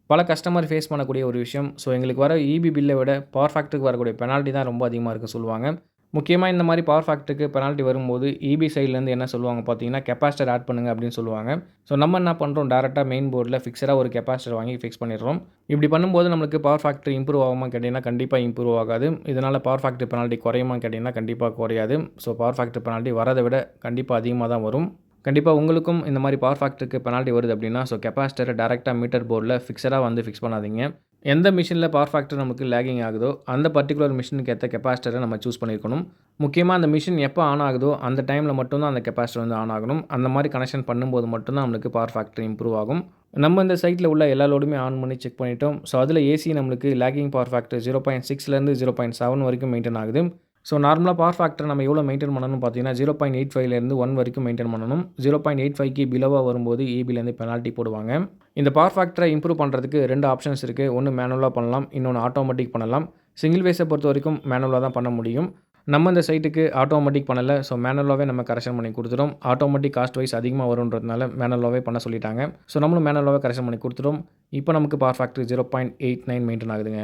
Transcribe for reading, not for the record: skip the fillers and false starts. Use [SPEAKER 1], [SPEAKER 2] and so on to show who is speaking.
[SPEAKER 1] பல customer face பண்ணக்கூடிய ஒரு விஷயம். ஸோ எங்களுக்கு வர ஈபி பில்லை விட பவர் ஃபேக்டருக்கு வரக்கூடிய பெனால்ட்டி தான் ரொம்ப அதிகமாக இருக்குன்னு சொல்லுவாங்க. முக்கியமா இந்த மாரி பவர் ஃபேக்டருக்கு பெனால்ட்டி வரும்போது ஈபி சைட்லேருந்து என்ன சொல்லுவாங்க பார்த்தீங்கன்னா, கெப்பாசிட்டர் ஆட் பண்ணுங்க அப்படின்னு சொல்லுவாங்க. ஸோ நம்ம என்ன பண்ணுறோம், டைரக்ட்டா மெயின் போர்டில ஃபிக்ஸடா ஒரு கெப்பாசிட்டர் வாங்கி ஃபிக்ஸ் பண்ணிடுறோம். இப்படி பண்ணும்போது நம்மளுக்கு பவர் ஃபேக்டர் இம்ப்ரூவ் ஆகுமா கேட்டீங்கன்னா, கண்டிப்பா இம்ப்ரூவ் ஆகாது. இதனால பவர் ஃபேக்டர் பெனால்ட்டி குறையுமான்னு கேட்டீங்கன்னா, கண்டிப்பா குறையாது. ஸோ பவர் ஃபேக்டர் பெனால்ட்டி வரத விட கண்டிப்பா அதிகமா தான் வரும். கண்டிப்பா உங்களுக்கும் இந்த மாரி பவர் ஃபேக்டருக்கு பெனால்ட்டி வருது அப்படின்னா, ஸோ கெப்பாசிட்டர டைரக்ட்டா மீட்டர் போர்டில ஃபிக்ஸடா வந்து ஃபிக்ஸ் பண்ணாதீங்க. எந்த மிஷின்ல பவர் ஃபேக்டர் நமக்கு லேகிங் ஆகுதோ, அந்த பர்ட்டிகுலர் மிஷினுக்கு ஏத்த கெப்பாசிட்டர நம்ம சூஸ் பண்ணியிருக்கணும். முக்கியமா அந்த மிஷின் எப்போ ஆன் ஆகுதோ, அந்த டைம்ல மட்டும் தான் அந்த கெப்பாசிட்டர் வந்து ஆன் ஆகணும். அந்த மாரி கனெக்ஷன் பண்ணும்போது மட்டும் தான் நம்மளுக்கு பவர் ஃபேக்டர் இம்ப்ரூவ் ஆகும். நம்ம இந்த சைட்ல உள்ள எல்லா லோடுமே ஆன் பண்ணி செக் பண்ணிட்டோம். ஸோ அதில ஏசி நம்மளுக்கு லேகிங் பவர் ஃபேக்டர் 0.6லேருந்து 0.7 வரைக்கும் மெயின்டெயின் ஆகுது. ஸோ நார்மலா பவர் ஃபேக்டர் நம்ம எவ்வளோ மெயின்டெயின் பண்ணணும்னு பார்த்தீங்கன்னா, 0.85லேருந்து 1 வரைக்கும் மெயின்டெயின் பண்ணணும். 0.85க்கு பிலோவா வரும்போது ஈபிலேருந்து பெனால்ட்டி போடுவாங்க. இந்த பவர் ஃபேக்டரை இம்ப்ரூவ் பண்ணுறதுக்கு 2 ஆப்ஷன்ஸ் இருக்கு. ஒண்ணு மேனுவலா பண்ணலாம். இன்னொன்னு ஆட்டோமேட்டிக் பண்ணலாம். சிங்கிள் ஃபேஸை பொறுத்தவரைக்கும் மேனுவலா தான் பண்ண முடியும். நம்ம இந்த சைட்டுக்கு ஆட்டோமேட்டிக் பண்ணல. ஸோ மேனுவலாவே நம்ம கரெக்ஷன் பண்ணி குடுத்துட்டோம். ஆட்டோமேட்டிக் காஸ்ட் வைஸ் அதிகமா வரும்ன்றதுனால மேனுவலாவே பண்ண சொல்லிட்டாங்க. ஸோ நம்மளும் மேனுவலாவே கரெக்ஷன் பண்ணி குடுத்துட்டோம். இப்போ நமக்கு பவர் ஃபேக்டர் 0.89 மெயின்டெயின் ஆகுதுங்க.